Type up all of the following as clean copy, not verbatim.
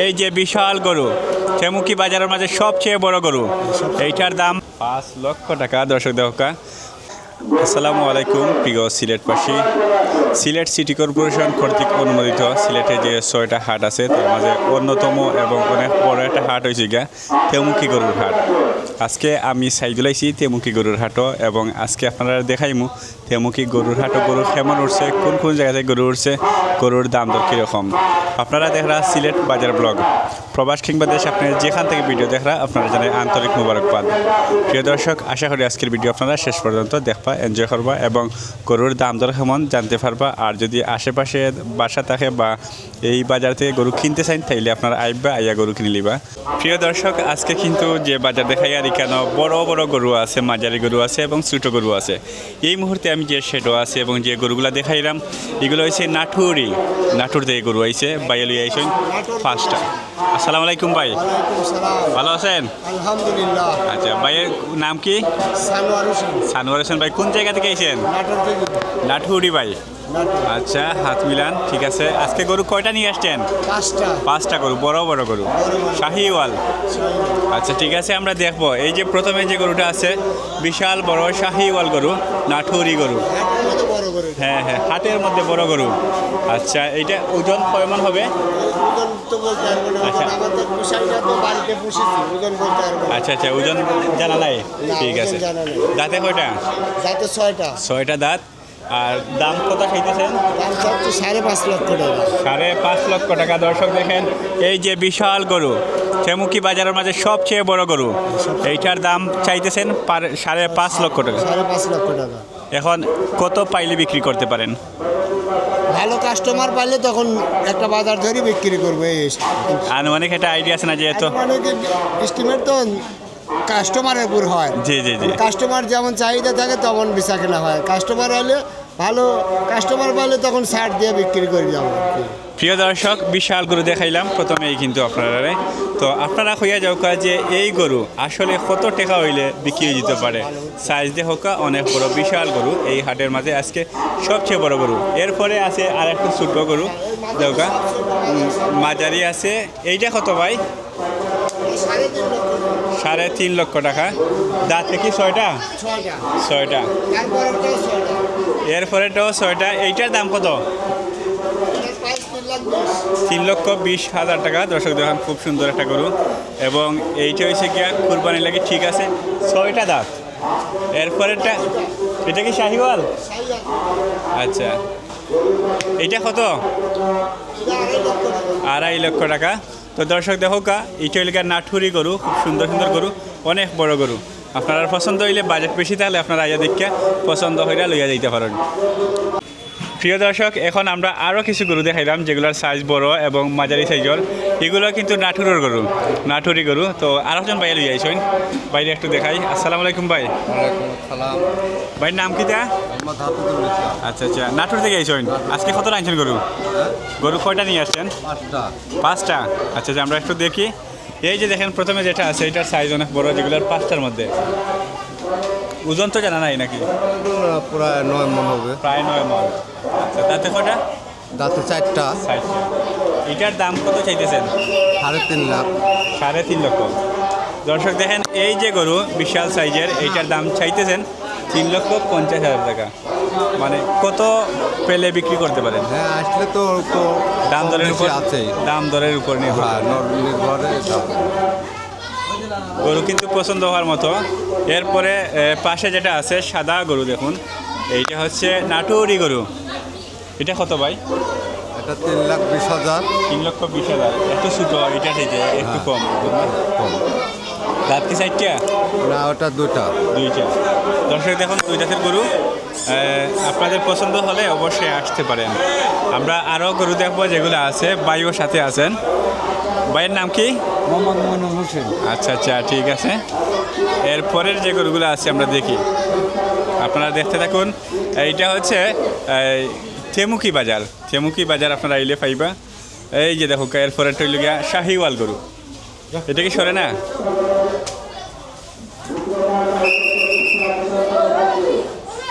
এই যে বিশাল গরু চেমুকি বাজারের মাঝে সবচেয়ে বড় গরু, এইটার দাম 5 লক্ষ টাকা। দর্শক দেখা, আসসালামু আলাইকুম প্রিয় সিলেটবাসী। সিলেট সিটি কর্পোরেশন কর্তৃক অনুমোদিত সিলেটে যে 6টা হাট আছে তার মাঝে অন্যতম এবং অনেক বড় একটা হাট হয়েছে গিয়া তেমুকি গরুর হাট। আজকে আমি সাইদুল আইছি তেমুকি গরুর হাটও, এবং আজকে আপনারা দেখাইমু তেমুকি গরুর হাটও গরু কেমন উঠছে, কোন কোন জায়গাতে গরু উঠছে, গরুর দাম দর কীরকম। আপনারা দেখরা সিলেট বাজার ব্লগ, প্রবাস কিংবা দেশ আপনি যেখান থেকে ভিডিও দেখরা আপনারা জানাই আন্তরিক মোবারকবাদ। প্রিয় দর্শক, আশা করি আজকের ভিডিও আপনারা শেষ পর্যন্ত দেখবা, এনজয় করবা এবং গরুর দাম দর কেমন জানতে পারবা। আর যদি আশেপাশে বাসা থাকে বা এই বাজার থেকে গরু কিনতে চান তাইলে আপনারা আইবা, আইয়া গরু কিনে লিবা। প্রিয় দর্শক, আজকে কিন্তু যে বাজার দেখাই আর কেন বড় বড় গরু আছে, মাঝারি গরু আছে এবং ছোটো গরু আছে। এই মুহূর্তে আমি যে শেডও আছে এবং যে গরুগুলো দেখাইলাম এগুলো হচ্ছে নাটুর থেকে গরু আইছে, বাইরে লই আইছেন 5টা। আসসালামু আলাইকুম ভাই, ভালো আছেন? আলহামদুলিল্লাহ। আচ্ছা, ভাইয়ের নাম কি? সানোয়ার হোসেন ভাই, কোন জায়গা থেকে আইছেন? নাটুরি ভাই। আচ্ছা, হাত মিলান, ঠিক আছে। আজকে গরু কয়টা নিয়ে আসছেন? 5টা গরু, বড় বড় গরু, শাহিওয়াল। আচ্ছা ঠিক আছে, আমরা দেখবো। এই যে প্রথমে যে গরুটা আছে বিশাল বড় শাহিওয়াল গরু, নাটুরি গরু। হ্যাঁ হ্যাঁ, হাটের মধ্যে বড় গরু। আচ্ছা, এইটা ওজন কয়মন হবে? আচ্ছা আচ্ছা, ওজন জানা নাই, ঠিক আছে। দাঁতে কয়টা? দাঁতে 6টা দাঁত। আর দাম কত খাইতেছেন? 5.5 লক্ষ টাকা। 5.5 লক্ষ টাকা। দর্শক দেখেন, এই যে বিশাল গরু চেমুকি বাজারের মাঝে সবচেয়ে বড় গরু, এইটার দাম চাইতেছেন 5.5 লক্ষ টাকা। 5.5 লক্ষ টাকা। এখন কত পাইলে বিক্রি করতে পারেন? ভালো কাস্টমার পাইলে তখন একটা বাজার ধরে বিক্রি করবে। আনুমানিক একটা আইডিয়া আছে না? যেহেতু এস্টিমেট তো কাস্টমারের উপর হয়। জি জি জি, কাস্টমার যেমন চাহিদা থাকে তেমন বেচা কেনা হয়। কাস্টমার হলে ভালো কাস্টমার পাইলে তখন ছাড় দিয়ে বিক্রি করে যাবো। প্রিয় দর্শক, বিশাল গরু দেখাইলাম প্রথমেই কিন্তু আপনারা, তো আপনারা হইয়া যাও যে এই গরু আসলে কত টাকা হইলে বিক্রি হয়ে যেতে পারে। সাইজ দিয়ে হোকা অনেক বড় বিশাল গরু এই হাটের মাঝে আজকে সবচেয়ে বড় গরু। এরপরে আছে আর একটা ছোট গরু দেওকা, মাঝারি আছে। এইটা কত ভাই? 3.5 লক্ষ টাকা। দাঁতে কি 6টা? 6টা। এরপরেটাও 6টা। এইটার দাম কত? 3,20,000 টাকা। দর্শক দেখেন, খুব সুন্দর একটা গরু, এবং এইটা হয়েছে গিয়া কুরবানি লাগে, ঠিক আছে। 6টা দাঁত। এরপরেরটা এটা কি শাহিওয়াল? আচ্ছা, এইটা কত? 2.5 লক্ষ টাকা। তো দর্শক দেখো কা, এইটা হইলে নাটুরি গরু, খুব সুন্দর সুন্দর গরু, অনেক বড় গরু। আপনারা পছন্দ হইলে, বাজেট বেশি তাহলে আপনারা আইয়া দেখে পছন্দ হইলে লইয়া যাইতে পারেন। প্রিয় দর্শক, এখন আমরা আরও কিছু গরু দেখাইলাম যেগুলোর সাইজ বড় এবং মাঝারি সাইজের। এগুলো কিন্তু নাটুরের গরু, নাটুরি গরু। তো আরও একজন বাইরে লইয়া আইসেন, বাইরে একটু দেখাই। আসসালামু আলাইকুম ভাই। ভাইয়ের নাম কি তা? আচ্ছা আচ্ছা, নাটুর থেকে আইসেন। আজকে কত আনছেন গরু? গরু কয়টা নিয়ে আসছেন? 5টা। আচ্ছা আচ্ছা, আমরা একটু দেখি। এই যে দেখেন, প্রথমে যেটা আছে এটার সাইজ অনেক বড়, যেগুলোর 5টার মধ্যে। ওজন তো জানা নাই নাকি? প্রায় 9 মণ হবে। প্রায় 9 মণ। আচ্ছা, দাঁতে কয়টা? দাঁতে 4টা। এটার দাম কত চাইতেছেন? 3.5 লাখ। 3.5 লক্ষ। দর্শক দেখেন, এই যে গরু বিশাল সাইজের, এইটার দাম চাইতেছেন 3,50,000 টাকা। মানে কত পেলে বিক্রি করতে পারেন? হ্যাঁ, আসলে তো দাম দরের উপর আছে, দাম দরের উপর নির্ভর। গরু কিন্তু পছন্দ হওয়ার মতো। এরপরে পাশে যেটা আছে সাদা গরু দেখুন, এইটা হচ্ছে নাটুরি গরু। এটা কত ভাই? এটা 3,20,000। 3,20,000। একটু ছোটো, এটা থেকে একটু কম। দাঁত কি 4টা? না, ওটা 2টা। দর্শক দেখুন, 2 দাঁতের গরু। আপনাদের পছন্দ হলে অবশ্যই আসতে পারেন। আমরা আরও গরু দেখবো যেগুলো আছে। ভাইও সাথে আছেন। ভাইয়ের নাম কি? মোহাম্মদ মইনুল হোসেন। আচ্ছা আচ্ছা, ঠিক আছে। এরপরের যে গরুগুলো আছে আমরা দেখি, আপনারা দেখতে থাকুন। এইটা হচ্ছে তেমুকি বাজার। আপনারা আইলে পাইবা। এই যে দেখো, এরপরে টইল গিয়া শাহিওয়াল গরু। এটা কি সরে না?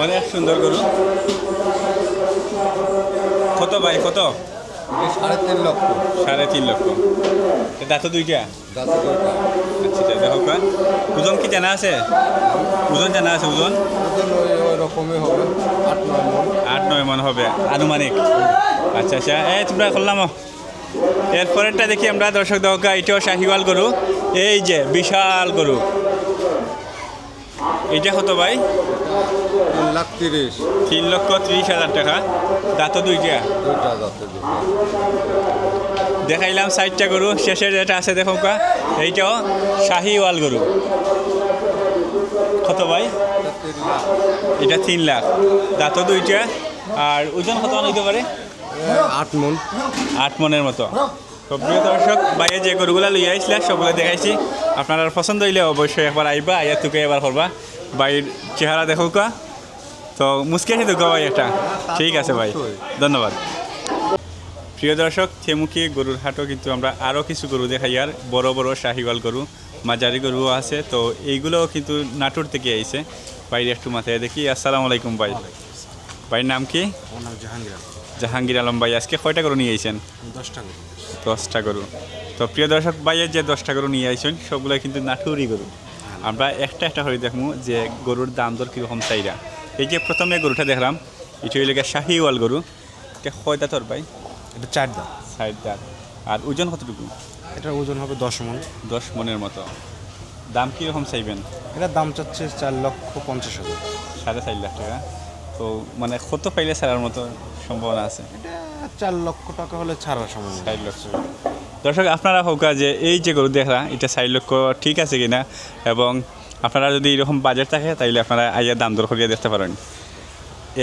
অনেক সুন্দর গরু। কত ভাই, কত? 3.5 লক্ষ 3.5 লক্ষ। দাঁত দুইটা? দাঁতে দুইটা। আচ্ছা দেখো কা ওজন কি জানা আছে? ওজন জানা আছে ওজন? ওজন ওই রকমই হবে 8-9 মণ। 8-9 মন হবে আনুমানিক। আচ্ছা আচ্ছা তোমরা করলাম। এরপরেরটা দেখি আমরা দর্শক দর্শক, এটাও শাহিওয়াল গরু। এই যে বিশাল গরু, এটা কত ভাই? 3,30,000 3,30,000 টাকা। দাঁত দুইটা? দুইটা দাঁতে দুইটা। দেখাইলাম 60টা গরু, শেষের যেটা আছে দেখো কা এইটাও শাহিওয়াল গরু। কত ভাই? এটা 3 লাখ। এটা 3 লাখ। দাঁত দুইটা। আর ওজন কত হইতে পারে? 8 মণ। 8 মনের মতো। তো প্রিয় দর্শক, বাইরে যে গরুগুলা লইয়া আইসলা সবগুলো দেখাইছি। আপনারা পছন্দ হইলে অবশ্যই একবার আইবা, আইয়া তুকে এবার করবা। বাইর চেহারা দেখো কা, তো মুসকে আছে তো ভাই একটা। ঠিক আছে ভাই, ধন্যবাদ। প্রিয় দর্শক, থেমুখি গরুর হাটও কিন্তু আমরা আরও কিছু গরু দেখাই, আর বড় বড় শাহিওয়াল গরু, মাঝারি গরুও আছে। তো এইগুলোও কিন্তু নাটোর থেকে আইছে। বাইরে একটু মাথায় দেখি। আসসালামু আলাইকুম ভাই। ভাইয়ের নাম কি? আমার নাম জাহাঙ্গীর। জাহাঙ্গীর আলম ভাই। আজকে কয়টা গরু নিয়ে আইছেন? 10টা করে। 10টা গরু। তো প্রিয় দর্শক, ভাইয়ের যে 10টা গরু নিয়ে আইছেন সবগুলো কিন্তু নাটুরি গরু। আমরা একটা একটা করে দেখবো যে গরুর দাম দর কীরকম চাইরা। এই যে প্রথমে গরুটা দেখলাম, এটা হইলে শাহিওয়াল গরু। এটা কয় দাঁতর ভাই? এটা 4 দাঁত। 60 দাঁত। আর ওজন কতটুকু? এটার ওজন হবে 10 মণ। 10 মনের মতো। দাম কীরকম চাইবেন? এটার দাম চাচ্ছে 4,50,000। 4.5 লাখ টাকা। তো মানে কত পাইলে ছাড়ার মতো সম্ভাবনা আছে? এটা 4 লক্ষ টাকা হলে ছাড়ার সম্ভাবনা। 60 লক্ষ। দর্শক, আপনারা হোক যে এই যে গরু দেখা এটা 60 লক্ষ ঠিক আছে কিনা, এবং আপনারা যদি এরকম বাজেট থাকে তাইলে আপনারা আইয়া দাম দর করিয়ে দেখতে পারেন।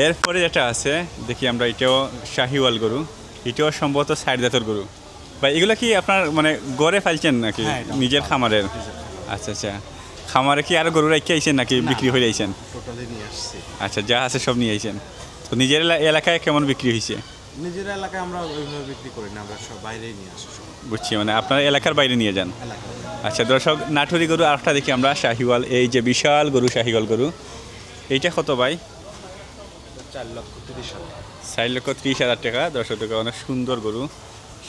এরপরে যেটা আছে দেখি আমরা, এটাও শাহিওয়াল গরু। এটাও সম্ভবত 60 দাঁতের গরু। বা এগুলো কি আপনার মানে গড়ে ফাইলছেন নাকি? হ্যাঁ, এটা নিজের খামারের? আচ্ছা আচ্ছা। খামারে কি আরও গরু রেখে আইছেন নাকি বিক্রি হয়ে আইছেন? টোটালি নিয়ে আসছি। আচ্ছা, যা আছে সব নিয়ে আইছেন। তো নিজের এলাকায় কেমন বিক্রি হয়েছে? নিজের এলাকায় আমরা ওইভাবে বিক্রি করি না, আমরা সব বাইরেই নিয়ে আসি সব বুঝছি, মানে আপনার এলাকার বাইরে নিয়ে যান। এলাকায়। আচ্ছা দর্শক, নাটুরি গরু আরেকটা দেখি আমরা, শাহিওয়াল। এই যে বিশাল গরু শাহিওয়াল গরু, এইটা কত ভাই? 4,30,000। 4,30,000 টাকা। দর্শক টাকা, অনেক সুন্দর গরু,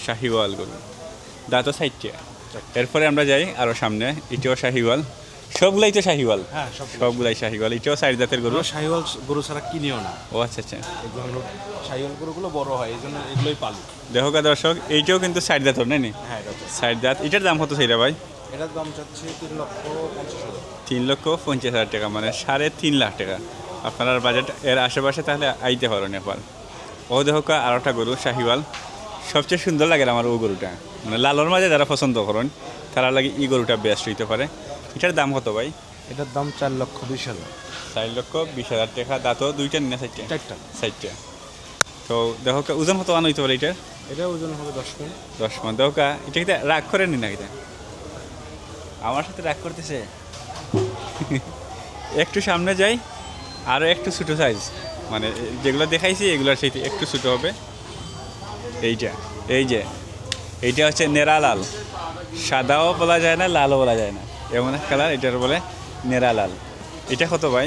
শাহিওয়াল গরু। দাঁত 60টা। এরপরে আমরা যাই আরও সামনে, এটাও শাহিওয়াল। সবগুলাই তো শাহিওয়াল? হ্যাঁ, সবগুলাই শাহিওয়াল। এটাও 60 দাঁতের গরু। আমরা শাহিওয়াল গরু ছাড়া কিনিও না। ও আচ্ছা আচ্ছা। এগুলো হলো শাহিওয়াল গরুগুলো বড় হয়, এই জন্য এগুলোই পালি। দেখো কা দর্শক, এইটাও কিন্তু 60 দাঁতর নাইনি? হ্যাঁ, এটা হচ্ছে। 60 দাঁত। এটার দাম কত সেইটা ভাই? এটার দাম চাচ্ছি 3,50,000। 3,50,000 টাকা, মানে 3.5 লাখ টাকা। আপনার বাজেট এর আশেপাশে তাহলে আইতে পারেন একবার। ও দেখো কা আরোটা গরু শাহিওয়াল। সবচেয়ে সুন্দর লাগে আমার ও গরুটা, মানে লালর মাঝে যারা পছন্দ করেন তারা লাগে এই গরুটা বেস্ট হইতে পারে। এটার দাম কত ভাই? এটার দাম 4,20,000। 4,20,000 টাকা। দাঁতও দুইটা নিয়ে 60টা? 4টা। 60টা। তো দেখো কা ওজন কত আনা হইতে পারে এটার? এটা ওজন হবে 10 মণ। 10 মান। দেখো কা এটা কিন্তু রাগ করেননি না? এটা আমার সাথে রাগ করতেছে। একটু সামনে যাই, আরও একটু ছোটো সাইজ, মানে যেগুলো দেখাইছি এগুলোর সেই একটু ছোটো হবে। এইটা, এই যে এইটা হচ্ছে নেড়া লাল। সাদাও বলা যায় না, লালও বলা যায় না, এমন এক কালার। এটার বলে নেড়া লাল। এটা কত ভাই?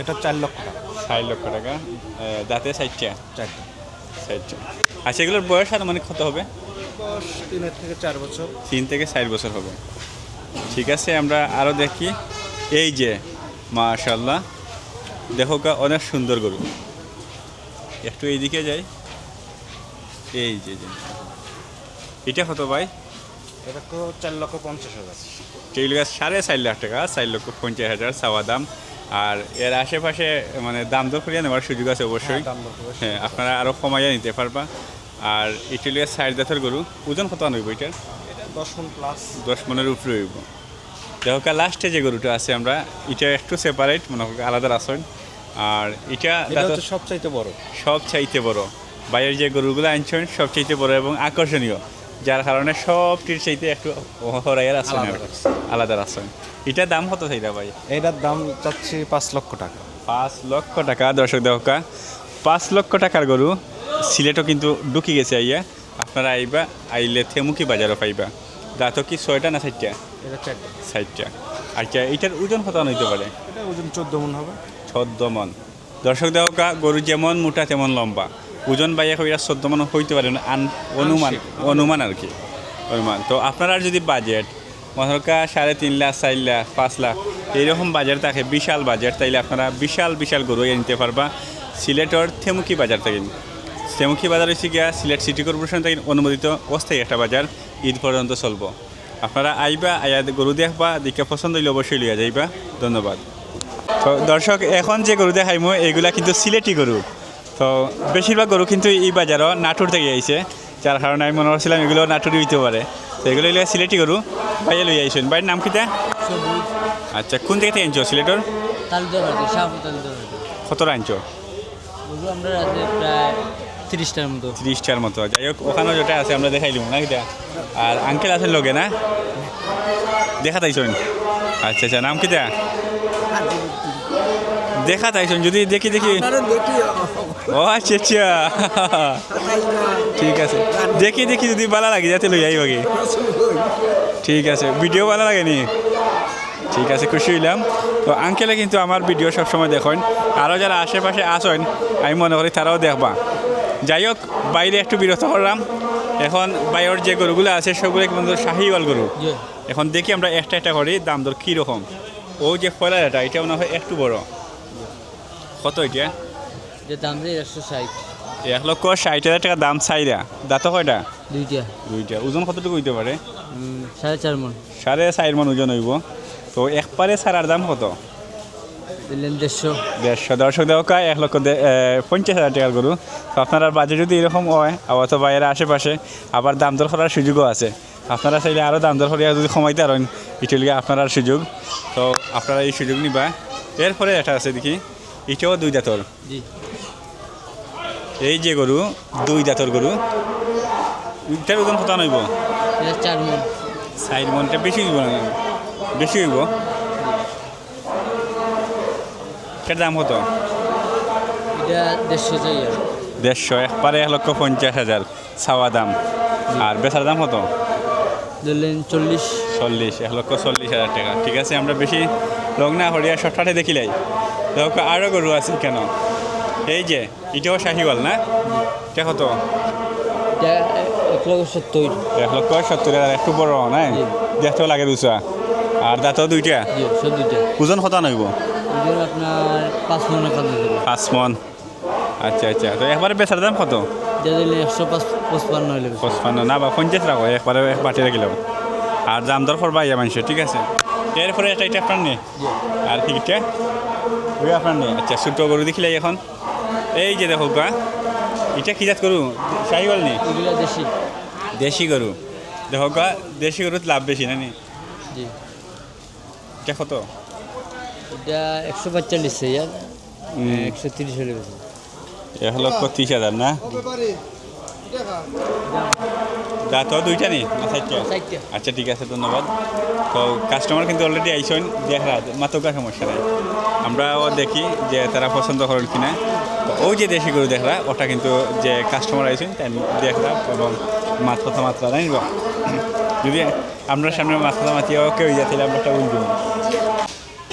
এটা 4 লক্ষ টাকা। 60 লক্ষ টাকা। দাঁতে 60টা? 4টা। 60টা। আচ্ছা, এগুলোর বয়স আর মানে কত হবে? বয়স 3 থেকে 4 বছর। 3 থেকে 4 বছর হবে। ঠিক আছে, আমরা আরও দেখি। এই যে মাশাআল্লাহ, দেখো কা অনেক সুন্দর গরু। একটু এইদিকে যাই। এই যে এটা কত ভাই? এটা তো 4,50,000। এগুলো 4.5 লাখ টাকা। 4,50,000 চাওয়া দাম। আর এর আশেপাশে মানে দাম দর করিয়া নেওয়ার সুযোগ আছে অবশ্যই। হ্যাঁ, আপনারা আরও কমাইয়া নিতে পারবা। আর এটা 60 দাঁতের গরু। ওজন কত আনব এটার? এটা 10 মণ প্লাস। 10 মনের উপরে হইব। দেখো কা লাস্টে যে গরুটা আছে আমরা, এটা একটু সেপারেট, মনে করি আলাদা আসন। আর এটা হচ্ছে সবচাইতে বড়। সব চাইতে বড়। বাইরের যে গরুগুলো আনছেন সব চাইতে বড় এবং আকর্ষণীয়, যার কারণে সবটির চাইতে একটু হরাইয়ের আসন, আলাদা আসন। এটার দাম কত চাইটা ভাই? এটার দাম চাচ্ছি 5 লক্ষ টাকা। 5 লক্ষ টাকা। দর্শক দেখো কা 5 লক্ষ টাকার গরু। সিলেটও কিন্তু ঢুকি গেছে আইয়া। আপনারা আইবা, আইলে থেমুকি বাজারও পাইবা। দাঁত কি 6টা না 60টা? এটা 4টা। 60টা। আচ্ছা, এটার ওজন কত হইতে পারে? এটা ওজন 14 মণ হবে। 14 মন। দর্শক দেখো কা গরু যেমন মোটা তেমন লম্বা। ওজন বাইয়া কইরা 14 মন হইতে পারে অনুমান অনুমান আর কি অনুমান। তো আপনারা যদি বাজেট মনে কা 3.5 লাখ 4 লাখ 5 লাখ এইরকম বাজার থাকে, বিশাল বাজার, তাইলে আপনারা বিশাল বিশাল গরু নিতে পারবা সিলেটের থেমুকি বাজার থেকে। থেমুকি বাজার হচ্ছে গিয়া সিলেট সিটি কর্পোরেশন থেকে অনুমোদিত অস্থায়ী একটা বাজার, ঈদ পর্যন্ত চলবো। আপনারা আইবা, আয়া গরু দেখবা, দেখে পছন্দ হইলে অবশ্যই লিয়া যাইবা। ধন্যবাদ। তো দর্শক, এখন যে গরু দেখাইমো এইগুলা কিন্তু সিলেটি গরু। তো বেশিরভাগ গরু কিন্তু এই বাজারও নাটোর থেকে আইছে, যার কারণে আমি মনে করছিলাম এগুলো নাটোরই হইতে পারে। তো এগুলো হইলে সিলেটি গরু ভাইয়া লই আইসেন। বাড়ির নাম কিতা? আচ্ছা, কোন থেকে আনছো সিলেটর? কত আনছো? আমরা রাতে প্রায় 30টার মতো। 30টার মতো। যাই হোক, ওখানেও যেটা আছে আমরা দেখাইলাম না কিটা। আর আঙ্কেল আছেন লগে না? দেখা তাইছেন? আচ্ছা আচ্ছা, নাম কিটা? দেখা তাইছেন যদি দেখি দেখি। ও আচ্ছা আচ্ছা, ঠিক আছে, দেখি দেখি যদি ভালো লাগে যাতে লই আইব আগে। ঠিক আছে, ভিডিও ভালো লাগেনি? ঠিক আছে, খুশি হইলাম। তো আঙ্কেলে কিন্তু আমার ভিডিও সবসময় দেখেন, আরও যারা আশেপাশে আসেন আমি মনে করি তারাও দেখবা। যাই হোক, বাইরে একটু বিরত করলাম। এখন বাইরের যে গরুগুলো আছে সবগুলো কিন্তু শাহিওয়াল গরু। এখন দেখি আমরা একটা একটা করি দাম দর কীরকম। ও যে ফয়লার এটা মনে হয় একটু বড়। কত এটা? দাম 160। 1,60,000 টাকা দাম চাইরা। দাঁত কয়টা? দুইটা। ওজন কতটুকু হইতে পারে? 4.5 মন। 4.5 মন ওজন হইব। তো একবারে ছাড়ার দাম কত? 150। দর্শক দেওয়া 1,50,000 টাকার গরু। তো আপনার বাজেট যদি এরকম হয়, আবার তো বাইরে আশেপাশে আবার দাম দর করার সুযোগও আছে। আপনারা চাইলে আরও দাম দর করিয়া যদি কমাইতে পারেন, এটা লিগে আপনার সুযোগ। তো আপনারা এই সুযোগ নিবা। এরপরে এটা আছে দেখি, এটাও 2 দাঁতর। এই যে গরু 2 দাঁতর গরু, এটার ওজন কত নইব? 4 মন। 4 মনটা বেশি হইব না? বেশি হইব। এটার দাম কত? এটা 150 চাই। 150, একবারে 1,50,000 ছাওয়া দাম। আর বেচার দাম কত? ধরলেন 40। 1,40,000 টাকা। ঠিক আছে, আমরা বেশি লং না হরিয়া শর্টকাটে দেখিলাই। দেখো আরও গরু আছে কেন। এই যে এটাও শাহিওয়াল না? এটা কত? এটা 1,70,000। 1,70,000, একটু বড় না? দেখতেও লাগে দুসা। আর দাঁতও 2টা। সব দুইটা। ওজন কত নইব? ওজন আপনার 5 মন কাঁদে দেবে। 5 মন। আচ্ছা আচ্ছা, তো একবারে বেচার দাম কত? এটা দিলে 155 হইলে। 55 না বা 50 রাখো, একবারে বাটি রাখিলাম। আর দাম দর করবা ইয়া মানুষের। ঠিক আছে, এরপরে এটা আপনার নেই। আর ঠিকটা ওই আপনার নেই। আচ্ছা, ছোট গরু দেখিলে এখন এই যে দেখো গা, এটা কি জাত গরু? শাহিওয়াল নেই? এগুলা দেশি। দেশি গরু। দেখো গা, দেশি গরুর লাভ বেশি না নি? জি। এটা কত? এটা 145 চাই। 130 হলে। 1,30,000 না? দাঁতও 2টা নেই না 4টা? আচ্ছা ঠিক আছে, ধন্যবাদ। তো কাস্টমার কিন্তু অলরেডি আইসন, দেখা মাত্র সমস্যা নেই। আমরাও দেখি যে তারা পছন্দ করেন কিনা। তো ওই যে দেশি গরু দেখরা, ওটা কিন্তু যে কাস্টমার আইসেন তাই দেখরা এবং মাত্রা নাই। যদি আমরা সামনে মাত্রিও কেউ ইয়া তাহলে আমরা একটা উঠব।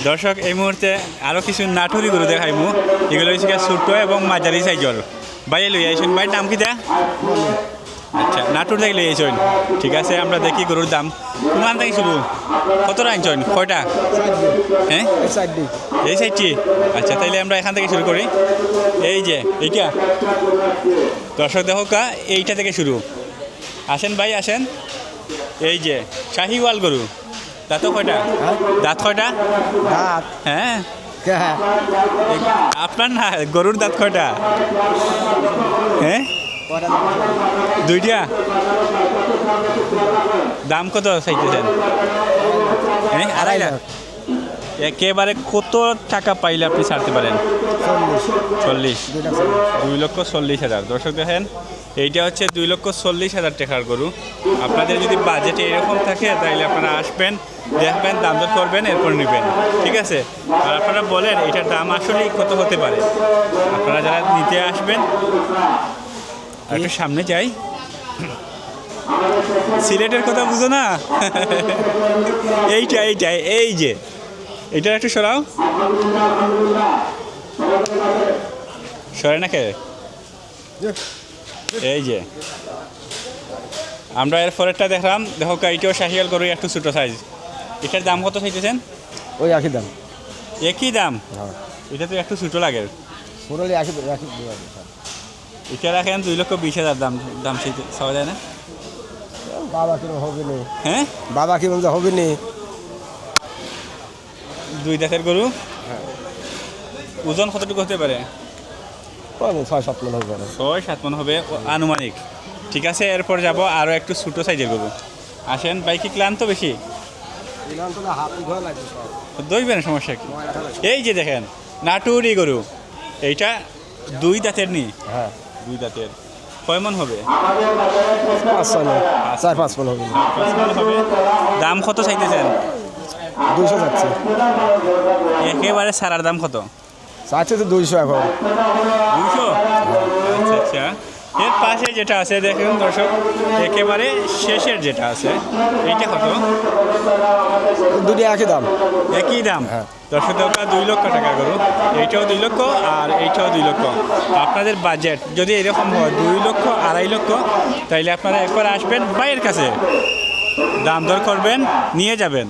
দর্শক, এই মুহূর্তে আরও কিছু নাটুরি গরু দেখাইমু। এগুলো হচ্ছে ছোট এবং মাঝারি সাইজর। বাইরে লই আইসেন। বাইরের নাম কি দা? আচ্ছা, নাটুর থেকে লই আইসেন। ঠিক আছে, আমরা দেখি গরুর দাম কোন থেকে শুরু। কত আনছেন? কয়টা? হ্যাঁ, এই সাইডটি। আচ্ছা, তাইলে আমরা এখান থেকে শুরু করি। এই যে এইটা দর্শক দেখো কা, এইটা থেকে শুরু। আসেন ভাই আসেন। এই যে শাহিওয়াল গরু, দাঁত কয়টা? দাঁত কয়টা? হ্যাঁ, আপনার না, গরুর দাঁত কয়টা? হ্যাঁ, 2টা। দাম কত চাইতেছেন? হ্যাঁ, 2.5 লাখ। একেবারে কত টাকা পাইলে আপনি ছাড়তে পারেন? 40। 2,40,000। দর্শক দেখেন, এইটা হচ্ছে 2,40,000 টাকার গরু। আপনাদের যদি বাজেটে এরকম থাকে তাহলে আপনারা আসবেন, দেখবেন, দাম দর করবেন, এরপর নেবেন। ঠিক আছে, আর আপনারা বলেন এটার দাম আসলেই কত হতে পারে। আপনারা যারা নিতে আসবেন, একটু সামনে যাই। সিলেটের কথা বুঝো না? এইটা এই যে এটা একটু সরাও, সরে না কে? এই যে আমরা এর পরেরটা দেখলাম, দেখো এইটাও শাহিয়াল গরু, একটু ছোটো সাইজ। এটার দাম কত চাইতেছেন? ওই একই দাম। একই দাম? হ্যাঁ, এটা তো একটু ছোটো লাগে। পুরোলি একই একই। এটা রাখেন 2,20,000 দাম, দাম চাওয়া যায় না? বাবা কিরম হবে নি, হ্যাঁ, বাবা কিরম যে হবে নি। 2 দাঁতের গরু। ওজন কতটুকু হতে পারে? 6-7 মন হবে। 6-7 মন হবে আনুমানিক। ঠিক আছে, এরপর যাব আরও একটু ছোটো সাইজের গরু। আসেন ভাই, কি ক্লান্ত বেশি? দইবেন, সমস্যা কি? এই যে দেখেন নাটুরি গরু, এইটা 2 দাঁতের নি? হ্যাঁ, 2 দাঁতের। কয় মন হবে? 5-6 মন, 4-5 মন হবে। 5 মণ হবে। দাম কত চাইতেছেন? 200 যাচ্ছে। একেবারে সারার দাম কত? চাচ্ছে তো 200 এখন। 200? আচ্ছা আচ্ছা। এর পাশে যেটা আছে দেখুন দর্শক, একেবারে শেষের যেটা আছে, এইটা কত? দুটি একই দাম। একই দাম? হ্যাঁ। দর্শক 2 লক্ষ টাকা গরু। এইটাও 2 লক্ষ আর এইটাও 2 লক্ষ। আপনাদের বাজেট যদি এরকম হয় 2 লক্ষ, 2.5 লক্ষ, তাইলে আপনারা একবার আসবেন ভাইয়ের কাছে, দাম দর করবেন, নিয়ে যাবেন।